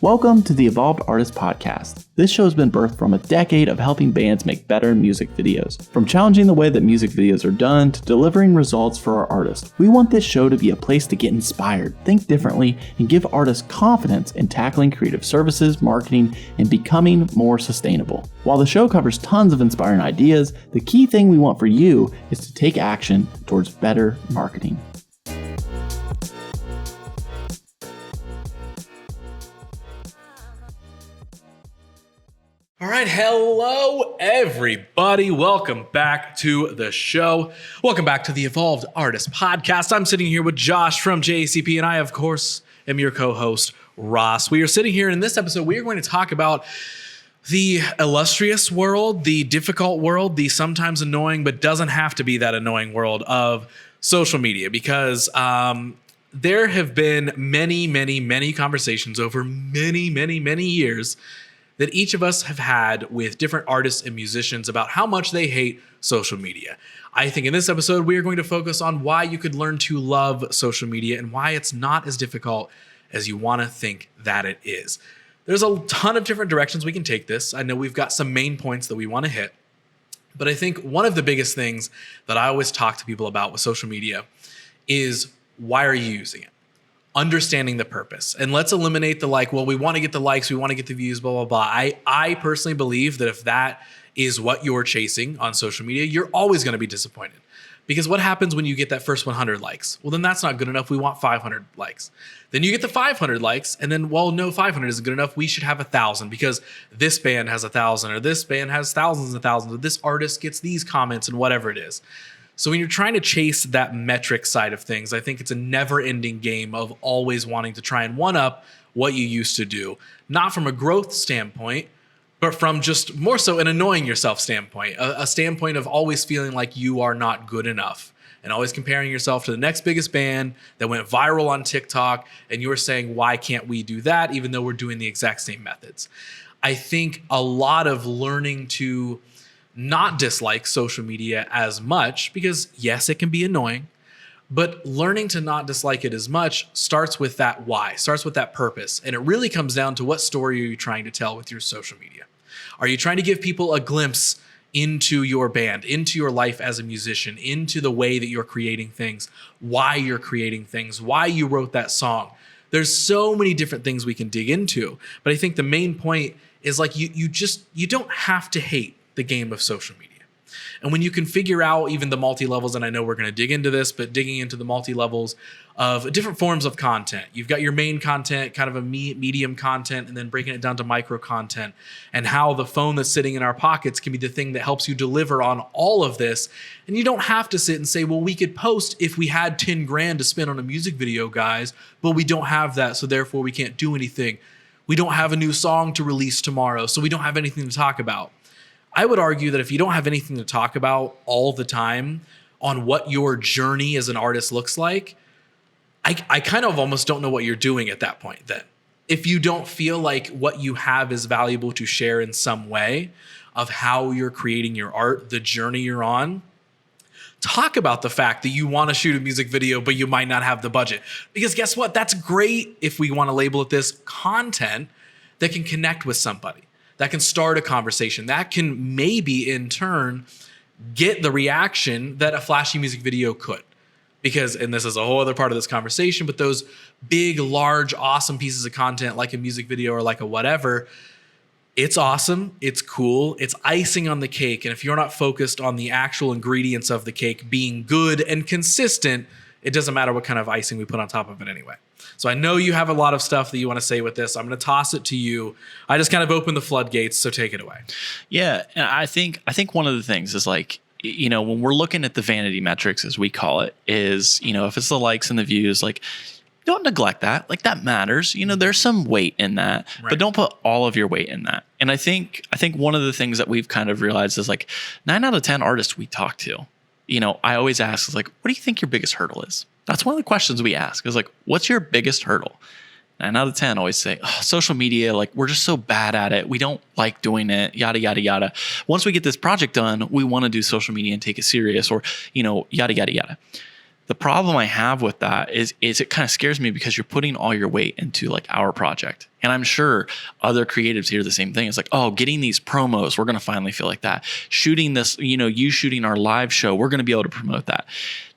Welcome to the Evolved Artist Podcast. This show has been birthed from a decade of helping bands make better music videos. From challenging the way that music videos are done to delivering results for our artists, we want this show to be a place to get inspired, think differently, and give artists confidence in tackling creative services, marketing, and becoming more sustainable. While the show covers tons of inspiring ideas, the key thing we want for you is to take action towards better marketing. All right, hello everybody. Welcome back to the show. Welcome back to the Evolved Artist Podcast. I'm sitting here with Josh from JACP, and I, of course, am your co-host, Ross. We are sitting here in this episode. We are going to talk about the illustrious world, the difficult world, the sometimes annoying, but doesn't have to be that annoying world of social media, because there have been many conversations over many years that each of us have had with different artists and musicians about how much they hate social media. I think in this episode, we are going to focus on why you could learn to love social media and why it's not as difficult as you want to think that it is. There's a ton of different directions we can take this. I know we've got some main points that we want to hit, but I think one of the biggest things that I always talk to people about with social media is, why are you using it? Understanding the purpose. And let's eliminate the we want to get the likes, we want to get the views, blah, blah, blah. I personally believe that if that is what you're chasing on social media, you're always going to be disappointed. Because what happens when you get that first 100 likes? Well, then that's not good enough. We want 500 likes. Then you get the 500 likes, and then, well, no, 500 isn't good enough. We should have 1,000 because this band has 1,000, or this band has thousands and thousands, or this artist gets these comments, and whatever it is. So when you're trying to chase that metric side of things, I think it's a never-ending game of always wanting to try and one-up what you used to do. Not from a growth standpoint, but from just more so an annoying yourself standpoint. A standpoint of always feeling like you are not good enough. And always comparing yourself to the next biggest band that went viral on TikTok. And you're saying, why can't we do that, even though we're doing the exact same methods? I think a lot of learning to not dislike social media as much, because yes, it can be annoying, but learning to not dislike it as much starts with that why, starts with that purpose. And it really comes down to, what story are you trying to tell with your social media? Are you trying to give people a glimpse into your band, into your life as a musician, into the way that you're creating things, why you're creating things, why you wrote that song? There's so many different things we can dig into, but I think the main point is you don't have to hate the game of social media. And when you can figure out even the multi-levels, and I know we're going to dig into this, but digging into the multi-levels of different forms of content. You've got your main content, kind of a medium content, and then breaking it down to micro content, and how the phone that's sitting in our pockets can be the thing that helps you deliver on all of this. And you don't have to sit and say, well, we could post if we had 10 grand to spend on a music video, guys, but we don't have that, so therefore we can't do anything. We don't have a new song to release tomorrow, so we don't have anything to talk about. I would argue that if you don't have anything to talk about all the time on what your journey as an artist looks like, I kind of almost don't know what you're doing at that point then. If you don't feel like what you have is valuable to share in some way of how you're creating your art, the journey you're on, talk about the fact that you want to shoot a music video, but you might not have the budget. Because guess what? That's great if we want to label it this content that can connect with somebody, that can start a conversation, that can maybe in turn get the reaction that a flashy music video could. Because, and this is a whole other part of this conversation, but those big, large, awesome pieces of content like a music video or like a whatever, it's awesome, it's cool, it's icing on the cake. And if you're not focused on the actual ingredients of the cake being good and consistent, it doesn't matter what kind of icing we put on top of it anyway. So I know you have a lot of stuff that you want to say with this. I'm going to toss it to you. I just kind of opened the floodgates, so take it away. Yeah, and I think one of the things is when we're looking at the vanity metrics, as we call it, is, if it's the likes and the views, don't neglect that. That matters. There's some weight in that, right, but don't put all of your weight in that. And I think one of the things that we've kind of realized is 9 out of 10 artists we talk to, I always ask what do you think your biggest hurdle is? That's one of the questions we ask is what's your biggest hurdle? 9 out of 10 always say, social media, we're just so bad at it. We don't like doing it, yada, yada, yada. Once we get this project done, we want to do social media and take it serious, or, yada, yada, yada. The problem I have with that is it kind of scares me because you're putting all your weight into our project. And I'm sure other creatives hear the same thing. It's like, oh, getting these promos, we're going to finally feel like that. Shooting this, you shooting our live show, we're going to be able to promote that.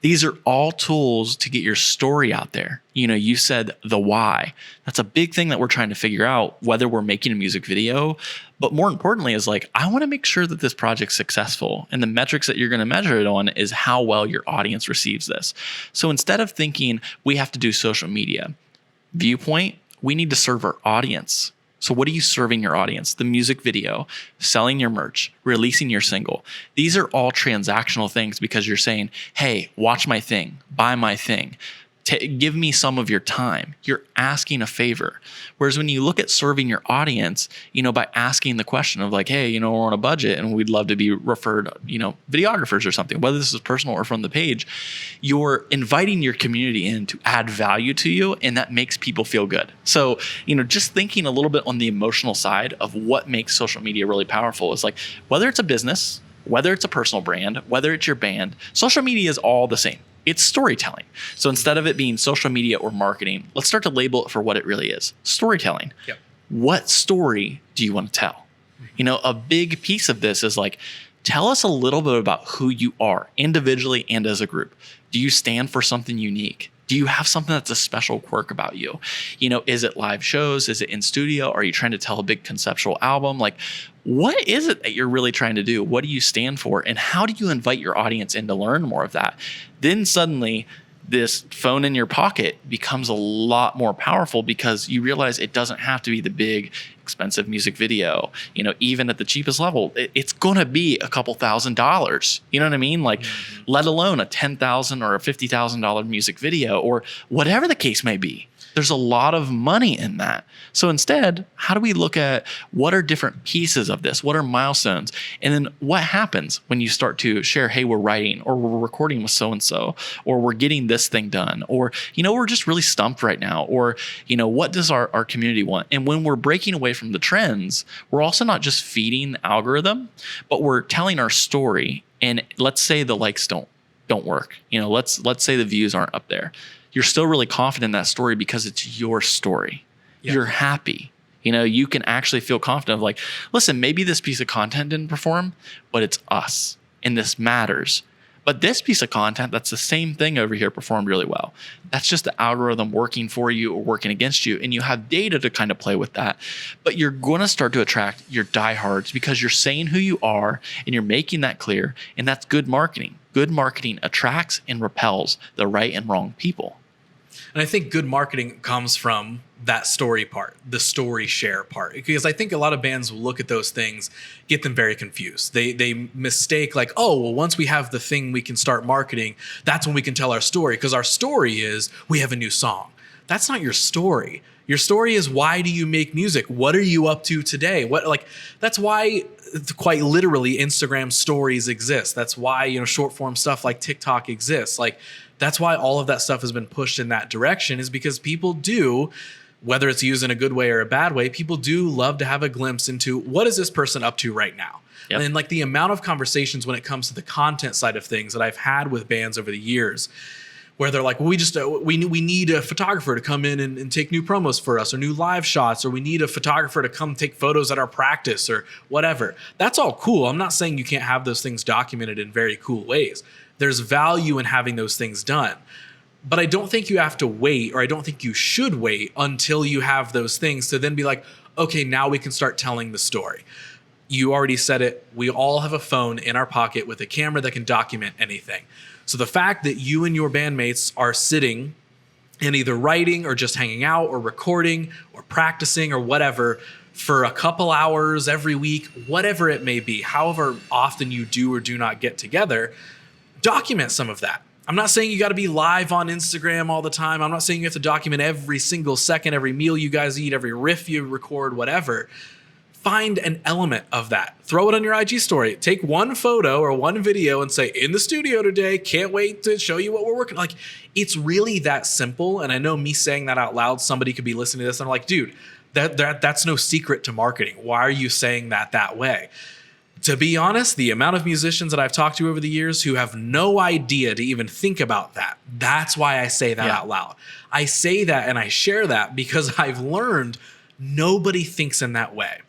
These are all tools to get your story out there. You said the why. That's a big thing that we're trying to figure out, whether we're making a music video, but more importantly is like, I want to make sure that this project's successful. And the metrics that you're going to measure it on is how well your audience receives this. So instead of thinking we have to do social media, viewpoint, we need to serve our audience. So what are you serving your audience? The music video, selling your merch, releasing your single. These are all transactional things because you're saying, hey, watch my thing, buy my thing. Give me some of your time. You're asking a favor. Whereas when you look at serving your audience, by asking the question of like, hey, we're on a budget and we'd love to be referred, videographers or something, whether this is personal or from the page, you're inviting your community in to add value to you. And that makes people feel good. So, just thinking a little bit on the emotional side of what makes social media really powerful is like, whether it's a business, whether it's a personal brand, whether it's your band, social media is all the same. It's storytelling. So instead of it being social media or marketing, let's start to label it for what it really is. Storytelling. Yep. What story do you want to tell? A big piece of this is like, tell us a little bit about who you are individually and as a group. Do you stand for something unique? Do you have something that's a special quirk about you? Is it live shows? Is it in studio? Are you trying to tell a big conceptual album? Like, what is it that you're really trying to do? What do you stand for? And how do you invite your audience in to learn more of that? Then suddenly this phone in your pocket becomes a lot more powerful because you realize it doesn't have to be the big expensive music video. Even at the cheapest level, it's going to be a couple $1,000s. You know what I mean? Like, let alone a $10,000 or a $50,000 music video or whatever the case may be. There's a lot of money in that. So instead, how do we look at what are different pieces of this? What are milestones? And then what happens when you start to share, hey, we're writing or we're recording with so-and-so, or we're getting this thing done, or, we're just really stumped right now, or, what does our community want? And when we're breaking away from the trends, we're also not just feeding the algorithm, but we're telling our story. And let's say the likes don't work. Let's say the views aren't up there. You're still really confident in that story because it's your story. Yeah. You're happy. You can actually feel confident of like, listen, maybe this piece of content didn't perform, but it's us and this matters. But this piece of content, that's the same thing over here, performed really well. That's just the algorithm working for you or working against you. And you have data to kind of play with that. But you're going to start to attract your diehards because you're saying who you are and you're making that clear. And that's good marketing. Good marketing attracts and repels the right and wrong people. And I think good marketing comes from that story part, the story share part, because I think a lot of bands will look at those things, get them very confused. They mistake like, oh, well, once we have the thing we can start marketing, that's when we can tell our story, because our story is we have a new song. That's not your story. Your story is, why do you make music? What are you up to today? That's why quite literally Instagram stories exist. That's why, short form stuff like TikTok exists. That's why all of that stuff has been pushed in that direction, is because people do, whether it's used in a good way or a bad way, people do love to have a glimpse into what is this person up to right now. Yep. And the amount of conversations when it comes to the content side of things that I've had with bands over the years, where they're like, well, we need a photographer to come in and take new promos for us, or new live shots, or we need a photographer to come take photos at our practice or whatever. That's all cool. I'm not saying you can't have those things documented in very cool ways. There's value in having those things done. But I don't think you have to wait, or I don't think you should wait until you have those things to then be like, okay, now we can start telling the story. You already said it. We all have a phone in our pocket with a camera that can document anything. So the fact that you and your bandmates are sitting and either writing or just hanging out or recording or practicing or whatever for a couple hours every week, whatever it may be, however often you do or do not get together, document some of that. I'm not saying you got to be live on Instagram all the time. I'm not saying you have to document every single second, every meal you guys eat, every riff you record, whatever. Find an element of that. Throw it on your IG story. Take one photo or one video and say, in the studio today, can't wait to show you what we're working on. It's really that simple. And I know me saying that out loud, somebody could be listening to this and I'm like, dude, that's no secret to marketing. Why are you saying that way? To be honest, the amount of musicians that I've talked to over the years who have no idea to even think about that, that's why I say that out loud. I say that and I share that because I've learned Nobody thinks in that way.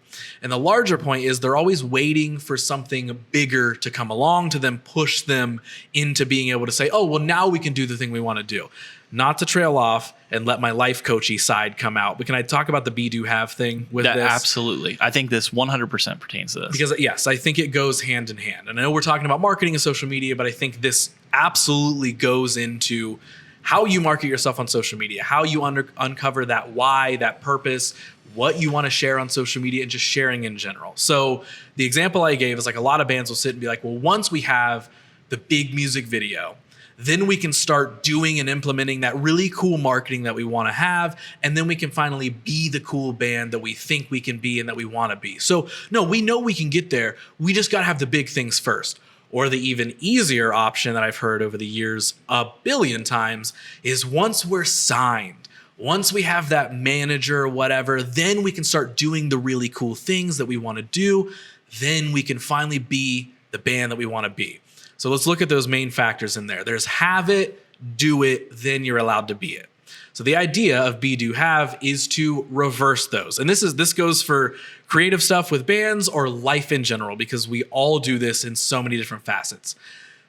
And the larger point is they're always waiting for something bigger to come along to then push them into being able to say, oh, well, now we can do the thing we want to do. Not to trail off and let my life coachy side come out, but can I talk about the be, do, have thing with this? Absolutely. I think this 100% pertains to this. Because yes, I think it goes hand in hand. And I know we're talking about marketing and social media, but I think this absolutely goes into how you market yourself on social media, how you uncover that why, that purpose, what you want to share on social media, and just sharing in general. So the example I gave is like a lot of bands will sit and be like, well, once we have the big music video, then we can start doing and implementing that really cool marketing that we want to have. And then we can finally be the cool band that we think we can be and that we want to be. So no, we know we can get there. We just got to have the big things first. Or the even easier option that I've heard over the years a billion times is once we're signed, once we have that manager or whatever, then we can start doing the really cool things that we want to do. Then we can finally be the band that we want to be. So let's look at those main factors in there. There's have it, do it, then you're allowed to be it. So the idea of be, do, have is to reverse those. And this goes for creative stuff with bands or life in general, because we all do this in so many different facets.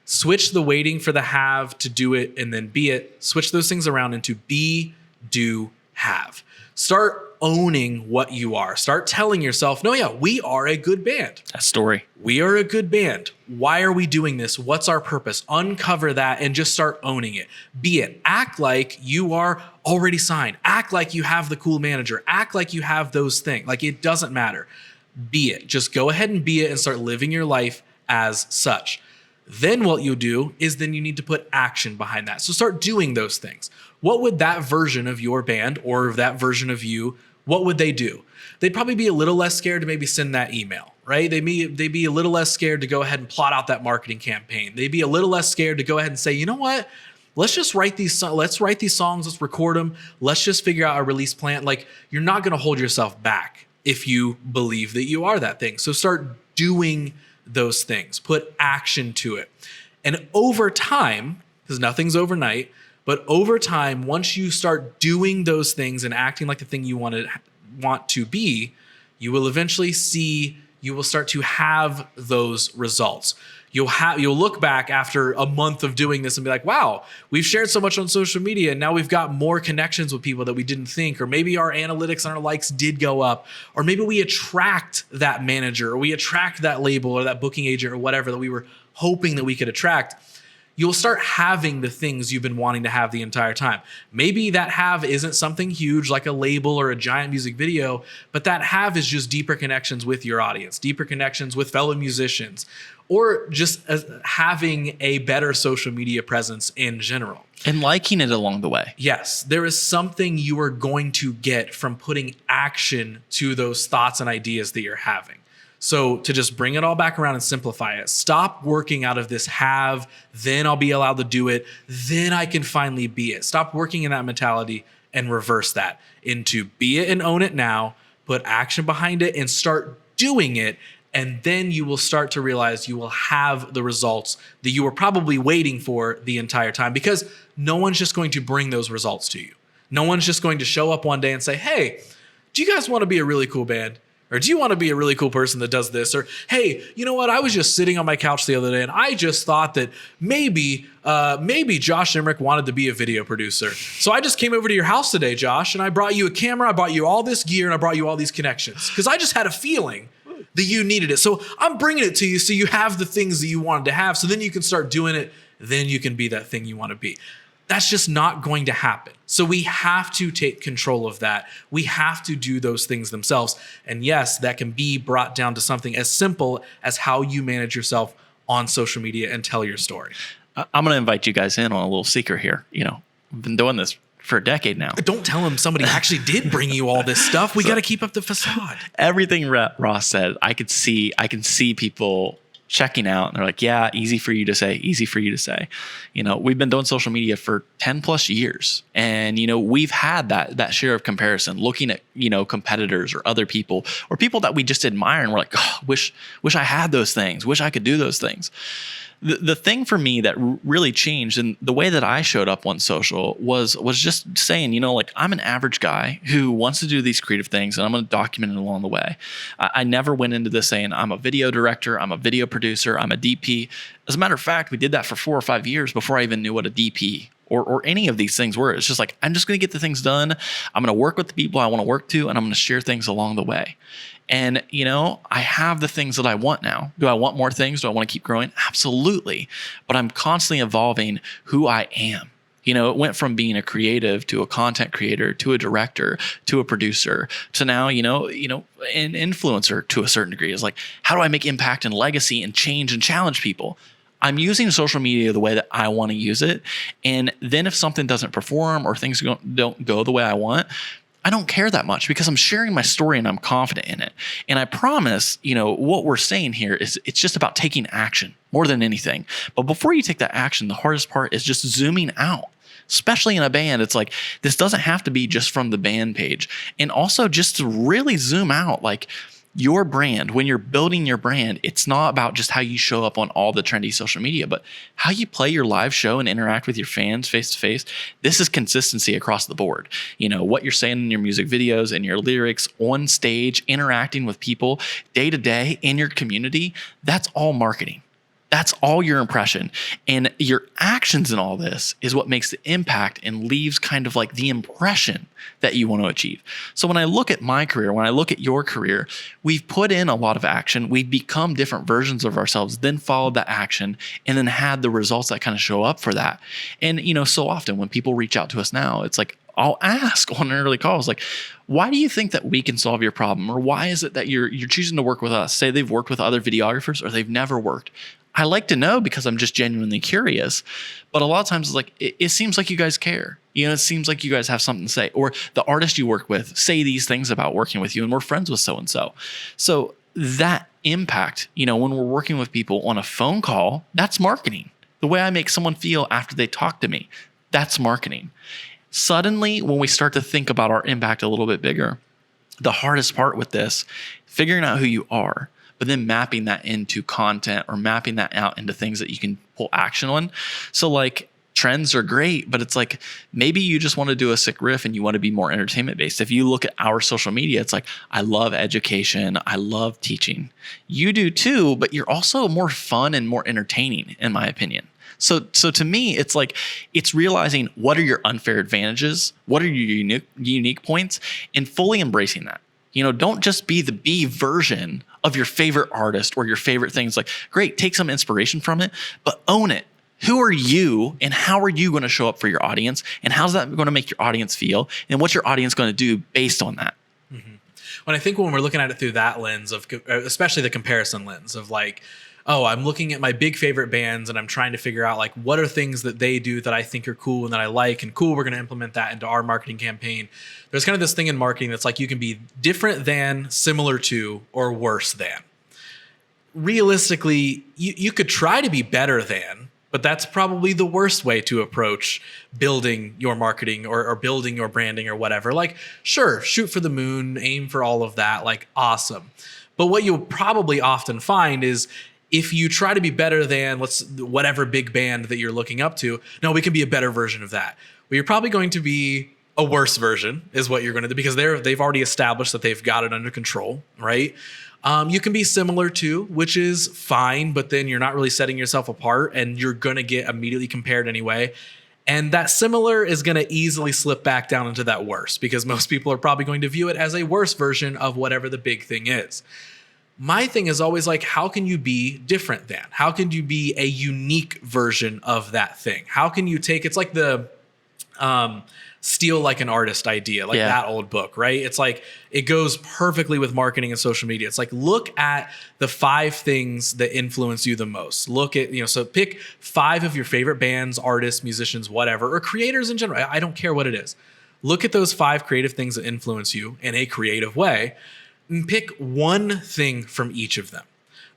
Switch the waiting for the have to do it and then be it. Switch those things around into be, do, have. Start owning what you are. Start telling yourself, no, yeah, we are a good band. That story. We are a good band. Why are we doing this? What's our purpose? Uncover that and just start owning it. Be it. Act like you are already signed. Act like you have the cool manager. Act like you have those things. Like it doesn't matter. Be it. Just go ahead and be it and start living your life as such. Then what you do is then you need to put action behind that. So start doing those things. What would that version of your band or that version of you, what would they do? They'd probably be a little less scared to maybe send that email, right? They'd be a little less scared to go ahead and plot out that marketing campaign. They'd be a little less scared to go ahead and say, you know what? Let's write these songs, let's record them. Let's just figure out a release plan. Like you're not going to hold yourself back if you believe that you are that thing. So start doing those things, put action to it. And over time, because nothing's overnight, but over time, once you start doing those things and acting like the thing you want to be, you will eventually see, you will start to have those results. You'll look back after a month of doing this and be like, wow, we've shared so much on social media and now we've got more connections with people that we didn't think, or maybe our analytics and our likes did go up, or maybe we attract that manager or we attract that label or that booking agent or whatever that we were hoping that we could attract. You'll start having the things you've been wanting to have the entire time. Maybe that have isn't something huge like a label or a giant music video, but that have is just deeper connections with your audience, deeper connections with fellow musicians, or just having a better social media presence in general. And liking it along the way. Yes, there is something you are going to get from putting action to those thoughts and ideas that you're having. So to just bring it all back around and simplify it, stop working out of this have, then I'll be allowed to do it, then I can finally be it. Stop working in that mentality and reverse that into be it and own it now, put action behind it and start doing it. And then you will start to realize you will have the results that you were probably waiting for the entire time, because no one's just going to bring those results to you. No one's just going to show up one day and say, hey, do you guys want to be a really cool band? Or do you want to be a really cool person that does this? Or, hey, you know what? I was just sitting on my couch the other day and I just thought that maybe Josh Emerick wanted to be a video producer. So I just came over to your house today, Josh, and I brought you a camera, I brought you all this gear, and I brought you all these connections because I just had a feeling that you needed it. So I'm bringing it to you so you have the things that you wanted to have. So then you can start doing it. Then you can be that thing you want to be. That's just not going to happen. So we have to take control of that. We have to do those things themselves. And yes, that can be brought down to something as simple as how you manage yourself on social media and tell your story. I'm going to invite you guys in on a little secret here. You know, I've been doing this for a decade now. Don't tell him somebody actually did bring you all this stuff. We got to keep up the facade. Everything Ross said, I can see people checking out and they're like, yeah, easy for you to say, easy for you to say. You know, we've been doing social media for 10 plus years. And, you know, we've had that share of comparison, looking at, you know, competitors or other people or people that we just admire. And we're like, oh, wish I had those things. Wish I could do those things. the thing for me that really changed and the way that I showed up on social was just saying, like I'm an average guy who wants to do these creative things and I'm going to document it along the way. I never went into this saying I'm a video director, I'm a video producer, I'm a DP. As a matter of fact, we did that for 4 or 5 years before I even knew what a DP or any of these things were. It's just like, I'm just going to get the things done. I'm going to work with the people I want to work to, and I'm going to share things along the way. And, I have the things that I want now. Do I want more things? Do I want to keep growing? Absolutely. But I'm constantly evolving who I am. It went from being a creative to a content creator to a director to a producer to now, an influencer to a certain degree. It's like, how do I make impact and legacy and change and challenge people? I'm using social media the way that I want to use it. And then if something doesn't perform or things don't go the way I want, I don't care that much because I'm sharing my story and I'm confident in it. And I promise, what we're saying here is it's just about taking action more than anything. But before you take that action, the hardest part is just zooming out. Especially in a band, it's like, this doesn't have to be just from the band page. And also just to really zoom out, like your brand, when you're building your brand, it's not about just how you show up on all the trendy social media, but how you play your live show and interact with your fans face to face. This is consistency across the board. What you're saying in your music videos and your lyrics on stage, interacting with people day to day in your community, that's all marketing. That's all your impression. And your actions in all this is what makes the impact and leaves kind of like the impression that you want to achieve. So when I look at my career, when I look at your career, we've put in a lot of action. We've become different versions of ourselves, then followed that action, and then had the results that kind of show up for that. And, so often when people reach out to us now, it's like, I'll ask on early calls, like, why do you think that we can solve your problem? Or why is it that you're choosing to work with us? Say they've worked with other videographers or they've never worked. I like to know because I'm just genuinely curious. But a lot of times it's like, it seems like you guys care. It seems like you guys have something to say. Or the artist you work with say these things about working with you and we're friends with so-and-so. So that impact, when we're working with people on a phone call, that's marketing. The way I make someone feel after they talk to me, that's marketing. Suddenly, when we start to think about our impact a little bit bigger, the hardest part with this, figuring out who you are, but then mapping that into content or mapping that out into things that you can pull action on. So like trends are great, but it's like maybe you just want to do a sick riff and you want to be more entertainment based. If you look at our social media, it's like, I love education. I love teaching. You do too, but you're also more fun and more entertaining, in my opinion. So to me, it's like, it's realizing what are your unfair advantages, what are your unique points, and fully embracing that. Don't just be the B version of your favorite artist or your favorite things. Like, great, take some inspiration from it, but own it. Who are you and how are you going to show up for your audience? And how's that going to make your audience feel? And what's your audience going to do based on that? Mm-hmm. When I think when we're looking at it through that lens of, especially the comparison lens of like, oh, I'm looking at my big favorite bands and I'm trying to figure out like what are things that they do that I think are cool and that I like and cool. We're going to implement that into our marketing campaign. There's kind of this thing in marketing that's like you can be different than, similar to, or worse than. Realistically, you could try to be better than, but that's probably the worst way to approach building your marketing or building your branding or whatever. Like, sure, shoot for the moon, aim for all of that, like awesome. But what you'll probably often find is if you try to be better than whatever big band that you're looking up to, no, we can be a better version of that. Well, you're probably going to be a worse version is what you're going to do because they've already established that they've got it under control, right? You can be similar to, which is fine, but then you're not really setting yourself apart and you're going to get immediately compared anyway. And that similar is going to easily slip back down into that worse because most people are probably going to view it as a worse version of whatever the big thing is. My thing is always like, how can you be different than? How can you be a unique version of that thing? How can you take, it's like the steal like an artist idea, like that old book, right? It's like, it goes perfectly with marketing and social media. It's like, look at the 5 things that influence you the most. Look at, so pick 5 of your favorite bands, artists, musicians, whatever, or creators in general. I don't care what it is. Look at those 5 creative things that influence you in a creative way. And pick one thing from each of them.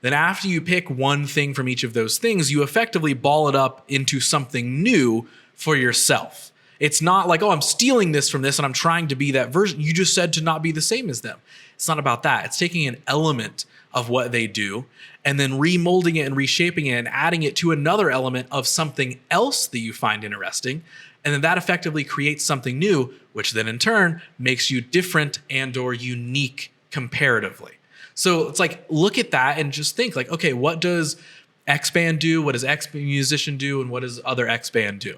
Then after you pick one thing from each of those things, you effectively ball it up into something new for yourself. It's not like, oh, I'm stealing this from this and I'm trying to be that version. You just said to not be the same as them. It's not about that. It's taking an element of what they do and then remolding it and reshaping it and adding it to another element of something else that you find interesting. And then that effectively creates something new, which then in turn makes you different and or unique comparatively. So it's like, look at that and just think like, okay, what does X band do? What does X musician do? And what does other X band do?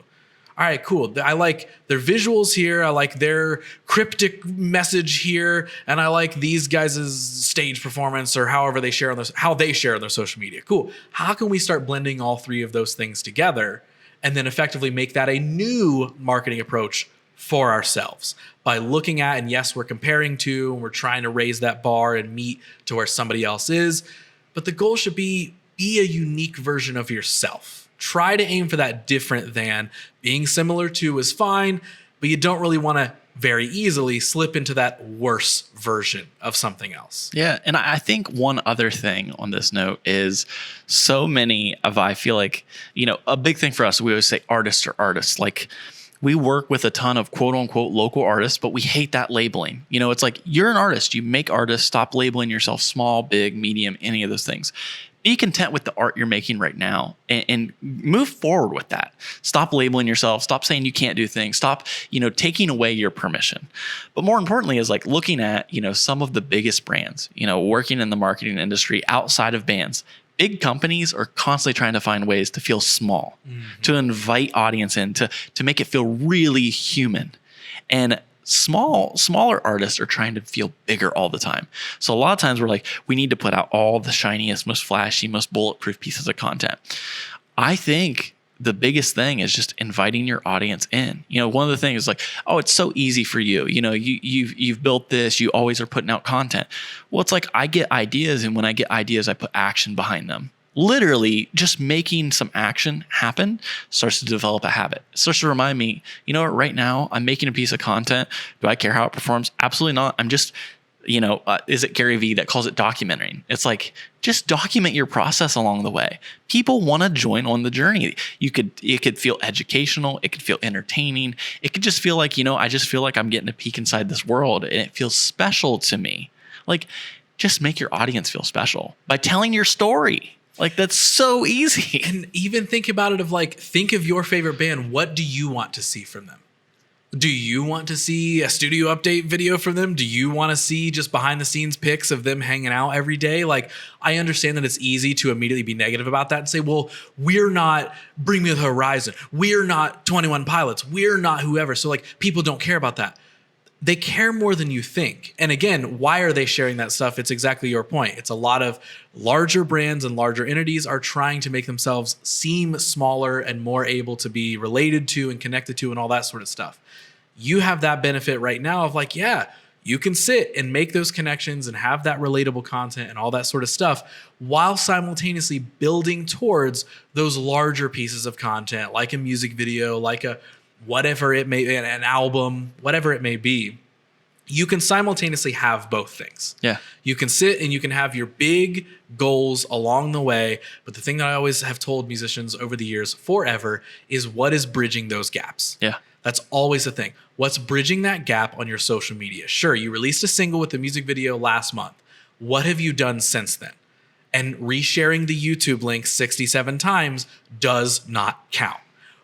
All right, cool. I like their visuals here. I like their cryptic message here. And I like these guys' stage performance or however they share on how they share on their social media. Cool. How can we start blending all three of those things together and then effectively make that a new marketing approach for ourselves by looking at, and yes, we're comparing to, and we're trying to raise that bar and meet to where somebody else is. But the goal should be a unique version of yourself. Try to aim for that different than. Being similar to is fine, but you don't really want to very easily slip into that worse version of something else. Yeah. And I think one other thing on this note is so many of, I feel like, a big thing for us, we always say artists are artists. Like, we work with a ton of quote unquote local artists, but we hate that labeling. It's like, you're an artist, you make artists, stop labeling yourself small, big, medium, any of those things. Be content with the art you're making right now and move forward with that. Stop labeling yourself. Stop saying you can't do things. Stop, taking away your permission. But more importantly is like looking at, some of the biggest brands, working in the marketing industry outside of bands. Big companies are constantly trying to find ways to feel small, to invite audience in, to make it feel really human. And smaller artists are trying to feel bigger all the time. So a lot of times we're like, we need to put out all the shiniest, most flashy, most bulletproof pieces of content. I think the biggest thing is just inviting your audience in. One of the things is like, oh, it's so easy for you. You've built this, you always are putting out content. Well, it's like, I get ideas, and when I get ideas, I put action behind them. Literally just making some action happen starts to develop a habit. It starts to remind me, right now I'm making a piece of content. Do I care how it performs? Absolutely not. I'm just, is it Gary Vee that calls it documenting? It's like, just document your process along the way. People want to join on the journey. It could feel educational. It could feel entertaining. It could just feel like, I just feel like I'm getting a peek inside this world and it feels special to me. Like, just make your audience feel special by telling your story. Like, that's so easy. And even think about it of like, think of your favorite band. What do you want to see from them? Do you want to see a studio update video from them? Do you want to see just behind the scenes pics of them hanging out every day? Like, I understand that it's easy to immediately be negative about that and say, well, we're not Bring Me the Horizon. We're not 21 Pilots. We're not whoever. So like, people don't care about that. They care more than you think. And again, why are they sharing that stuff? It's exactly your point. It's a lot of larger brands and larger entities are trying to make themselves seem smaller and more able to be related to and connected to and all that sort of stuff. You have that benefit right now of like, yeah, you can sit and make those connections and have that relatable content and all that sort of stuff while simultaneously building towards those larger pieces of content, like a music video, like a whatever it may be, an album, whatever it may be. You can simultaneously have both things. Yeah. You can sit and you can have your big goals along the way. But the thing that I always have told musicians over the years forever is what is bridging those gaps. Yeah. That's always the thing. What's bridging that gap on your social media? Sure, you released a single with the music video last month. What have you done since then? And resharing the YouTube link 67 times does not count.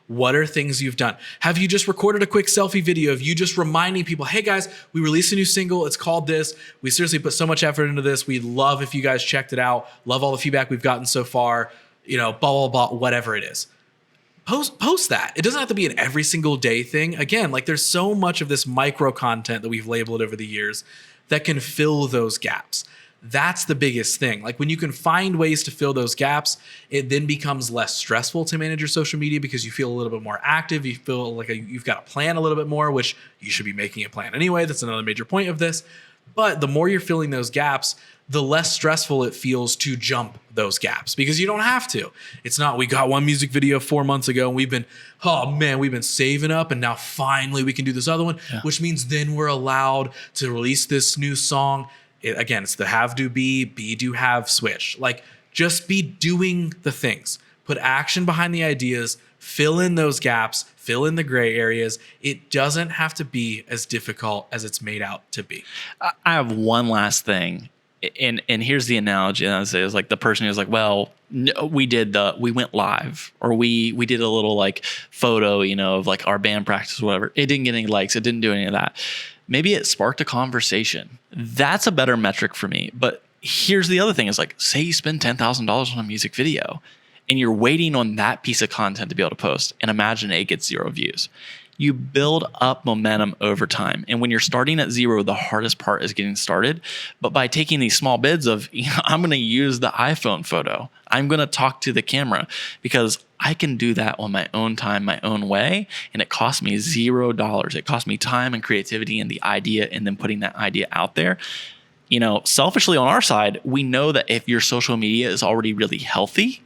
What are things you've done? Have you just recorded a quick selfie video of you just reminding people, hey guys, we released a new single. It's called this. We seriously put so much effort into this. We'd love if you guys checked it out. Love all the feedback we've gotten so far. Blah, blah, blah, whatever it is. Post that. It doesn't have to be an every single day thing. Again, like there's so much of this micro content that we've labeled over the years that can fill those gaps. That's the biggest thing. Like when you can find ways to fill those gaps, it then becomes less stressful to manage your social media because you feel a little bit more active. You feel like you've got a plan a little bit more, which you should be making a plan anyway. That's another major point of this. But the more you're filling those gaps, the less stressful it feels to jump those gaps because you don't have to. It's not, we got one music video 4 months ago and we've been saving up and now finally we can do this other one, which means then we're allowed to release this new song. Again, it's the have, do, be do, have switch. Like just be doing the things, put action behind the ideas, fill in those gaps, fill in the gray areas. It doesn't have to be as difficult as it's made out to be. I have one last thing. and here's the analogy I would say is like the person who's like, well, no, we went live, or we did a little like photo, of like our band practice or whatever. It didn't get any likes. It didn't do any of that. Maybe it sparked a conversation. That's a better metric for me. But here's the other thing is like, say you spend $10,000 on a music video and you're waiting on that piece of content to be able to post, and imagine it gets 0 views. You build up momentum over time. And when you're starting at 0, the hardest part is getting started. But by taking these small bids of, I'm going to use the iPhone photo, I'm going to talk to the camera, because I can do that on my own time, my own way. And it costs me $0. It costs me time and creativity and the idea, and then putting that idea out there. Selfishly on our side, we know that if your social media is already really healthy,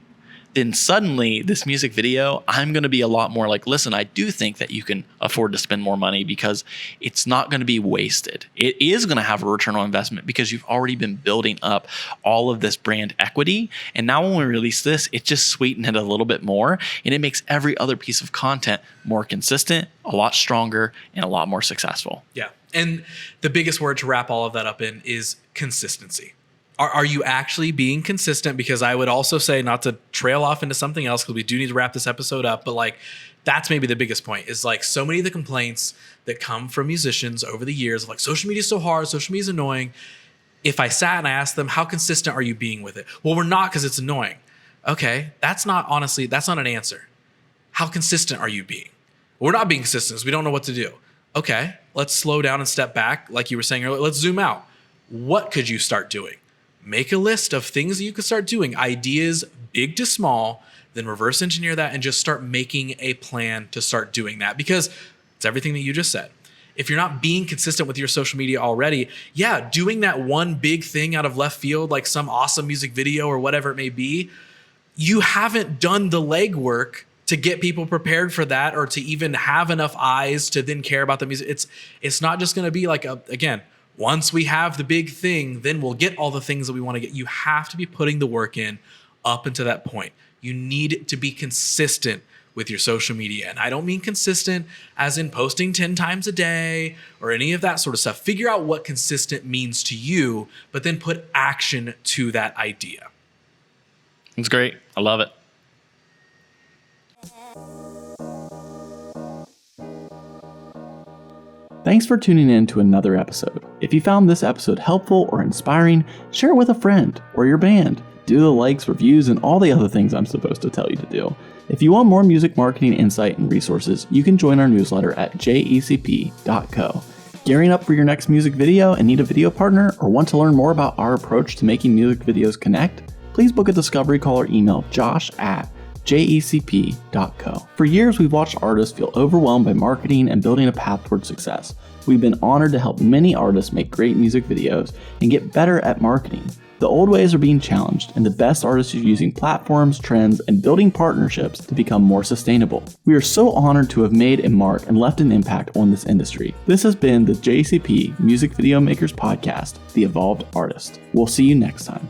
then suddenly this music video, I'm going to be a lot more like, listen, I do think that you can afford to spend more money because it's not going to be wasted. It is going to have a return on investment because you've already been building up all of this brand equity. And now when we release this, it just sweetened it a little bit more, and it makes every other piece of content more consistent, a lot stronger, and a lot more successful. Yeah. And the biggest word to wrap all of that up in is consistency. Are you actually being consistent? Because I would also say, not to trail off into something else, because we do need to wrap this episode up, but like, that's maybe the biggest point is like, so many of the complaints that come from musicians over the years of like, social media is so hard, social media is annoying. If I sat and I asked them, how consistent are you being with it? Well, we're not, because it's annoying. Okay, that's not an answer. How consistent are you being? We're not being consistent because we don't know what to do. Okay, let's slow down and step back. Like you were saying earlier, let's zoom out. What could you start doing? Make a list of things that you could start doing, ideas big to small, then reverse engineer that and just start making a plan to start doing that, because it's everything that you just said. If you're not being consistent with your social media already, doing that one big thing out of left field, like some awesome music video or whatever it may be, you haven't done the legwork to get people prepared for that, or to even have enough eyes to then care about the music. It's not just going to be like, again, once we have the big thing, then we'll get all the things that we want to get. You have to be putting the work in up until that point. You need to be consistent with your social media. And I don't mean consistent as in posting 10 times a day or any of that sort of stuff. Figure out what consistent means to you, but then put action to that idea. It's great. I love it. Thanks for tuning in to another episode. If you found this episode helpful or inspiring, share it with a friend or your band. Do the likes, reviews, and all the other things I'm supposed to tell you to do. If you want more music marketing insight and resources, you can join our newsletter at jecp.co. Gearing up for your next music video and need a video partner, or want to learn more about our approach to making music videos connect? Please book a discovery call or email josh@jecp.co. For years, we've watched artists feel overwhelmed by marketing and building a path toward success. We've been honored to help many artists make great music videos and get better at marketing. The old ways are being challenged, and the best artists are using platforms, trends, and building partnerships to become more sustainable. We are so honored to have made a mark and left an impact on this industry. This has been the JCP Music Video Makers Podcast, The Evolved Artist. We'll see you next time.